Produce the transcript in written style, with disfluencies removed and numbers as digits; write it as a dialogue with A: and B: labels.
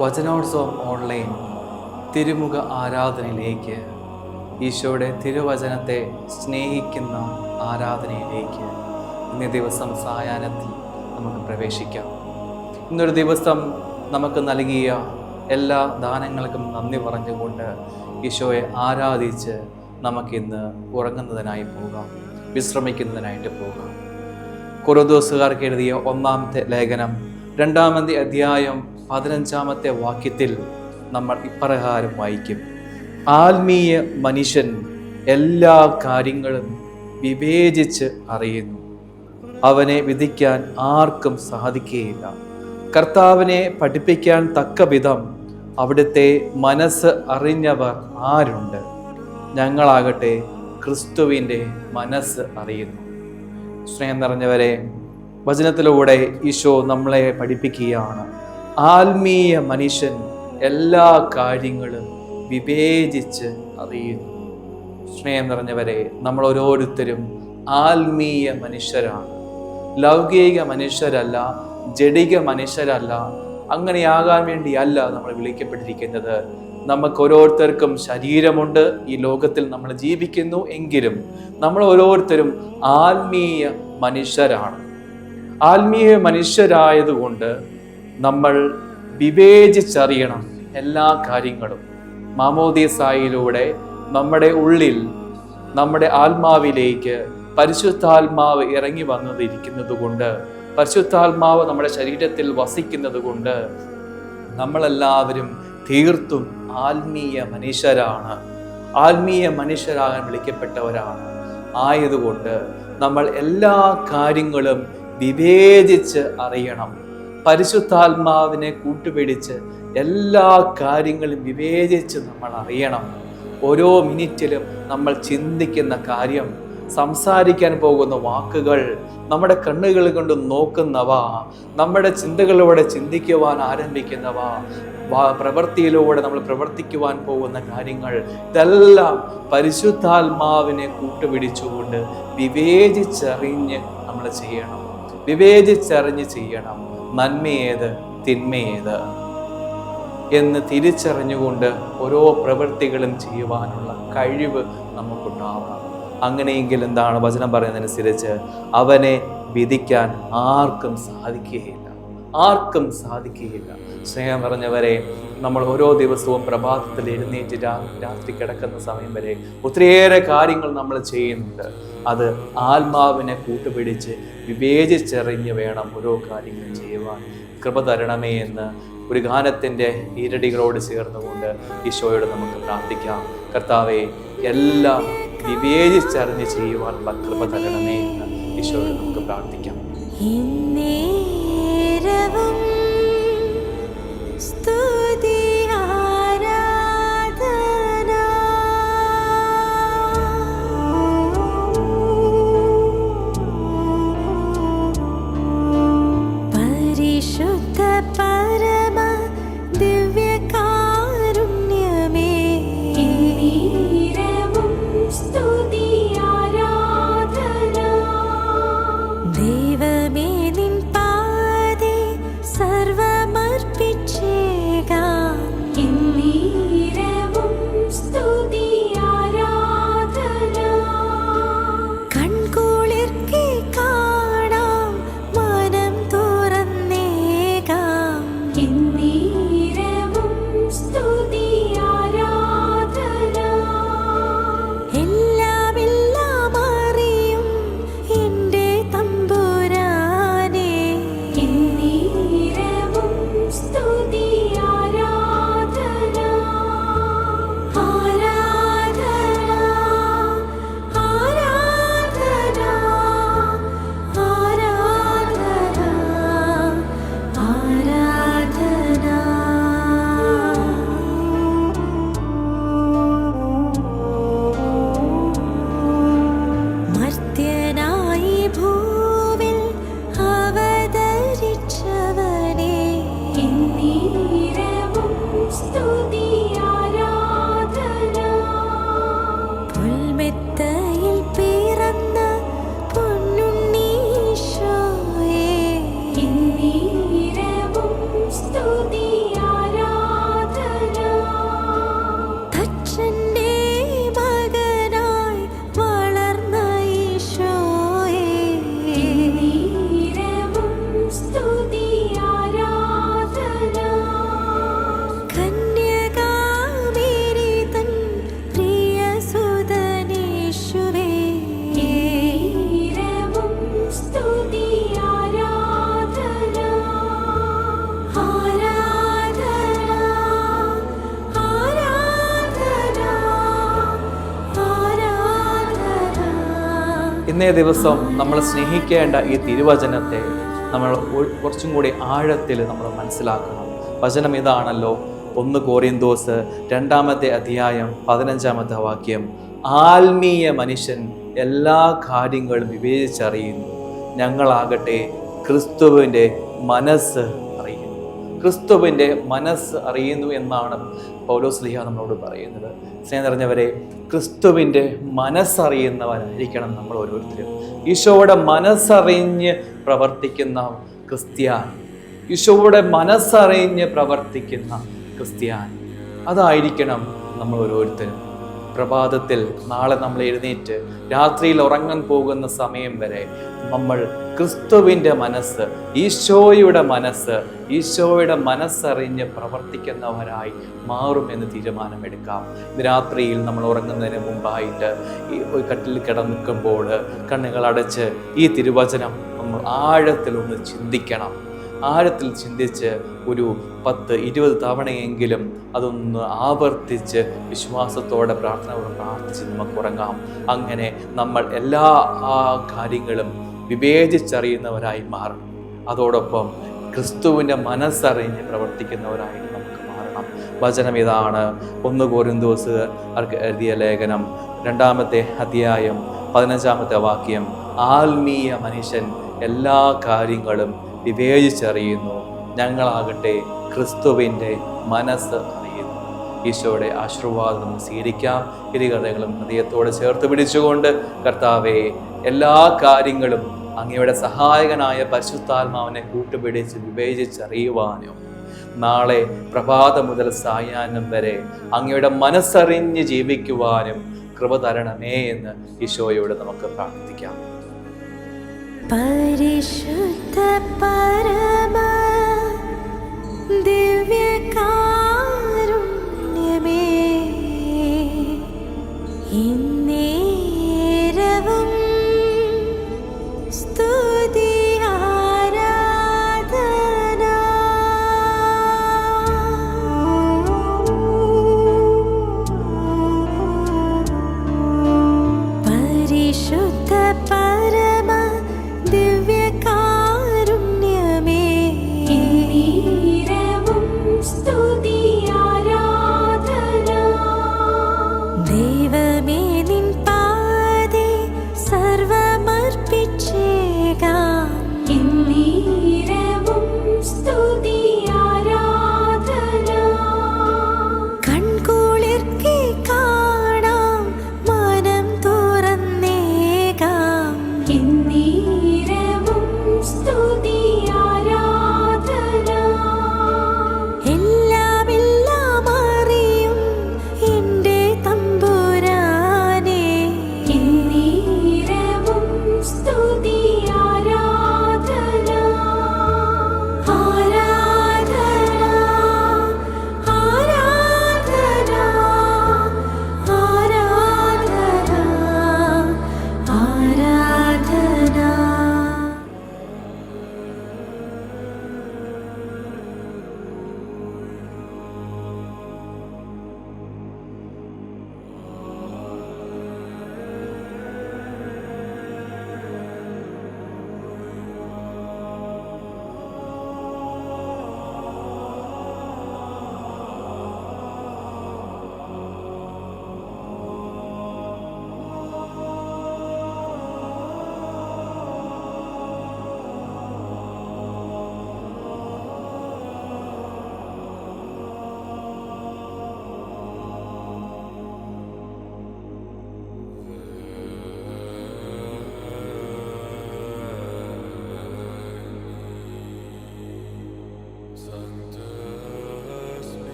A: വചനോത്സവം online തിരുമുഖ ആരാധനയിലേക്ക്, ഈശോയുടെ തിരുവചനത്തെ സ്നേഹിക്കുന്ന ആരാധനയിലേക്ക് ഇന്നേ ദിവസം സായാഹ്നത്തിൽ നമുക്ക് പ്രവേശിക്കാം. ഇന്നൊരു ദിവസം നമുക്ക് നൽകിയ എല്ലാ ദാനങ്ങൾക്കും നന്ദി പറഞ്ഞുകൊണ്ട് ഈശോയെ ആരാധിച്ച് നമുക്കിന്ന് ഉറങ്ങുന്നതിനായി പോകാം, വിശ്രമിക്കുന്നതിനായിട്ട് പോകാം. കൊരിന്ത്യർക്കാർക്ക് എഴുതിയ 1-ാമത്തെ ലേഖനം 2-ാമത്തെ അധ്യായം 15-ാമത്തെ വാക്യത്തിൽ നമ്മൾ ഇപ്രകാരം വായിക്കും: ആത്മീയ മനുഷ്യൻ എല്ലാ കാര്യങ്ങളും വിവേചിച്ച് അറിയുന്നു, അവനെ വിധിക്കാൻ ആർക്കും സാധിക്കുകയില്ല. കർത്താവിനെ പഠിപ്പിക്കാൻ തക്ക വിധം അവിടുത്തെ മനസ്സ് അറിഞ്ഞവർ ആരുണ്ട്? ഞങ്ങളാകട്ടെ ക്രിസ്തുവിൻ്റെ മനസ്സ് അറിയുന്നു. സ്നേഹം നിറഞ്ഞവരെ, വചനത്തിലൂടെ ഈശോ നമ്മളെ പഠിപ്പിക്കുകയാണ്, ആത്മീയ മനുഷ്യൻ എല്ലാ കാര്യങ്ങളും വിവേചിച്ച് അറിയുന്നു. സ്നേഹം നിറഞ്ഞവരെ, നമ്മൾ ഓരോരുത്തരും ആത്മീയ മനുഷ്യരാണ്. ലൗകിക മനുഷ്യരല്ല, ജഡിക മനുഷ്യരല്ല. അങ്ങനെയാകാൻ വേണ്ടിയല്ല നമ്മൾ വിളിക്കപ്പെട്ടിരിക്കുന്നത്. നമുക്ക് ഓരോരുത്തർക്കും ശരീരമുണ്ട്, ഈ ലോകത്തിൽ നമ്മൾ ജീവിക്കുന്നു. എങ്കിലും നമ്മൾ ഓരോരുത്തരും ആത്മീയ മനുഷ്യരാണ്. ആത്മീയ മനുഷ്യരായതുകൊണ്ട് നമ്മൾ വിവേചിച്ചറിയണം എല്ലാ കാര്യങ്ങളും. മാമോദീസായിലൂടെ നമ്മുടെ ഉള്ളിൽ, നമ്മുടെ ആത്മാവിലേക്ക് പരിശുദ്ധാത്മാവ് ഇറങ്ങി വന്നിരിക്കുന്നത് കൊണ്ട്, പരിശുദ്ധാത്മാവ് നമ്മുടെ ശരീരത്തിൽ വസിക്കുന്നത് കൊണ്ട് നമ്മളെല്ലാവരും തീർത്തും ആത്മീയ മനുഷ്യരാണ്. ആത്മീയ മനുഷ്യരാകാൻ വിളിക്കപ്പെട്ടവരാണ്. ആയതുകൊണ്ട് നമ്മൾ എല്ലാ കാര്യങ്ങളും വിവേചിച്ച് അറിയണം. പരിശുദ്ധാത്മാവിനെ കൂട്ടുപിടിച്ച് എല്ലാ കാര്യങ്ങളും വിവേചിച്ച് നമ്മൾ അറിയണം. ഓരോ മിനിറ്റിലും നമ്മൾ ചിന്തിക്കുന്ന കാര്യം, സംസാരിക്കാൻ പോകുന്ന വാക്കുകൾ, നമ്മുടെ കണ്ണുകൾ കൊണ്ട് നോക്കുന്നവ, നമ്മുടെ ചിന്തകളിലൂടെ ചിന്തിക്കുവാൻ ആരംഭിക്കുന്നവ, പ്രവൃത്തിയിലൂടെ നമ്മൾ പ്രവർത്തിക്കുവാൻ പോകുന്ന കാര്യങ്ങൾ, ഇതെല്ലാം പരിശുദ്ധാത്മാവിനെ കൂട്ടുപിടിച്ചുകൊണ്ട് വിവേചിച്ചറിഞ്ഞ് നമ്മൾ ചെയ്യണം. വിവേചിച്ചറിഞ്ഞ് ചെയ്യണം. നന്മയേത്, തിന്മയേത് എന്ന് തിരിച്ചറിഞ്ഞുകൊണ്ട് ഓരോ പ്രവൃത്തികളും ചെയ്യുവാനുള്ള കഴിവ് നമുക്കുണ്ടാവണം. അങ്ങനെയെങ്കിൽ എന്താണ് വചനം പറയുന്നതനുസരിച്ച് അവനെ വിധിക്കാൻ ആർക്കും സാധിക്കുകയില്ല. ആർക്കും സാധിക്കുകയില്ല. സ്നേഹം നിറഞ്ഞവരെ, നമ്മൾ ഓരോ ദിവസവും പ്രഭാതത്തിൽ എഴുന്നേറ്റ് രാത്രി കിടക്കുന്ന സമയം വരെ ഒത്തിരിയേറെ കാര്യങ്ങൾ നമ്മൾ ചെയ്യുന്നുണ്ട്. അത് ആത്മാവിനെ കൂട്ടുപിടിച്ച് വിവേചിച്ചറിഞ്ഞ് വേണം ഓരോ കാര്യങ്ങളും ചെയ്യുവാൻ. കൃപ തരണമേ എന്ന് ഒരു ഗാനത്തിൻ്റെ ഈരടികളോട് ചേർന്നുകൊണ്ട് ഈശോയോട് നമുക്ക് പ്രാർത്ഥിക്കാം. കർത്താവെ, എല്ലാം വിവേചിച്ചറിഞ്ഞ് ചെയ്യുവാനുള്ള കൃപ തരണമേ എന്ന് ഈശോയോട് നമുക്ക് പ്രാർത്ഥിക്കാം.
B: ദൈവമേ, നിൻ
A: ഇന്നേ ദിവസം നമ്മൾ സ്നേഹിക്കേണ്ട ഈ തിരുവചനത്തെ നമ്മൾ കുറച്ചും കൂടി ആഴത്തിൽ നമ്മൾ മനസ്സിലാക്കണം. വചനം ഇതാണല്ലോ, 1 കോരിന്തോസ് 2-ാമത്തെ അധ്യായം 15-ാമത്തെ വാക്യം, ആത്മീയ മനുഷ്യൻ എല്ലാ കാര്യങ്ങളും വിവേചിച്ചറിയുന്നു, ഞങ്ങളാകട്ടെ ക്രിസ്തുവിൻ്റെ മനസ്സ് അറിയുന്നു. ക്രിസ്തുവിൻ്റെ മനസ്സ് അറിയുന്നു എന്നാണ് പൗലോസ്ലീഹ നമ്മളോട് പറയുന്നത്. സ്നേഹം നിറഞ്ഞവരെ, ക്രിസ്തുവിൻ്റെ മനസ്സറിയുന്നവരായിരിക്കണം നമ്മൾ ഓരോരുത്തരും. ഈശോയുടെ മനസ്സറിഞ്ഞ് പ്രവർത്തിക്കുന്ന ക്രിസ്ത്യാൻ, ഈശോയുടെ മനസ്സറിഞ്ഞ് പ്രവർത്തിക്കുന്ന ക്രിസ്ത്യാൻ, അതായിരിക്കണം നമ്മൾ ഓരോരുത്തരും. പ്രഭാതത്തിൽ നാളെ നമ്മൾ എഴുന്നേറ്റ് രാത്രിയിൽ ഉറങ്ങാൻ പോകുന്ന സമയം വരെ നമ്മൾ ക്രിസ്തുവിൻ്റെ മനസ്സ്, ഈശോയുടെ മനസ്സറിഞ്ഞ് പ്രവർത്തിക്കുന്നവരായി മാറുമെന്ന് തീരുമാനമെടുക്കാം. ഇന്ന് രാത്രിയിൽ നമ്മൾ ഉറങ്ങുന്നതിന് മുമ്പായിട്ട് ഈ കട്ടിൽ കിടന്നിക്കുമ്പോൾ കണ്ണുകൾ അടച്ച് ഈ തിരുവചനം നമ്മൾ ആഴത്തിലൊന്ന് ചിന്തിക്കണം. ആഴത്തിൽ ചിന്തിച്ച് ഒരു 10-20 തവണയെങ്കിലും അതൊന്ന് ആവർത്തിച്ച് വിശ്വാസത്തോടെ പ്രാർത്ഥിച്ച് നമുക്ക് ഉറങ്ങാം. അങ്ങനെ നമ്മൾ എല്ലാ കാര്യങ്ങളും വിവേചിച്ചറിയുന്നവരായി മാറണം. അതോടൊപ്പം ക്രിസ്തുവിൻ്റെ മനസ്സറിഞ്ഞ് പ്രവർത്തിക്കുന്നവരായി നമുക്ക് മാറണം. വചനം ഇതാണ്, 1 കോരിന്തോസ് എഴുതിയ ലേഖനം 2-ാമത്തെ അധ്യായം 15-ാമത്തെ വാക്യം, ആത്മീയ മനുഷ്യൻ എല്ലാ കാര്യങ്ങളും വിവേചിച്ചറിയുന്നു, ഞങ്ങളാകട്ടെ ക്രിസ്തുവിൻ്റെ മനസ്സ് അറിയുന്നു. ഈശോയുടെ ആശീർവാദം നമുക്ക് സ്വീകരിക്കാം. ഇരുകരങ്ങളും ഹൃദയത്തോടെ ചേർത്ത് പിടിച്ചുകൊണ്ട്, കർത്താവേ, എല്ലാ കാര്യങ്ങളും അങ്ങയുടെ സഹായകനായ പരിശുദ്ധാത്മാവിനെ കൂട്ടുപിടിച്ച് വിവേചിച്ചറിയുവാനും നാളെ പ്രഭാതം മുതൽ സായാഹ്നം വരെ അങ്ങയുടെ മനസ്സറിഞ്ഞ് ജീവിക്കുവാനും കൃപ തരണമേ എന്ന് ഈശോയോട് നമുക്ക് പ്രാർത്ഥിക്കാം.
B: പരിശുദ്ധ പരമ ദിവ്യകാരുണ്യമേ, ഇന്നേരവും സ്തുതി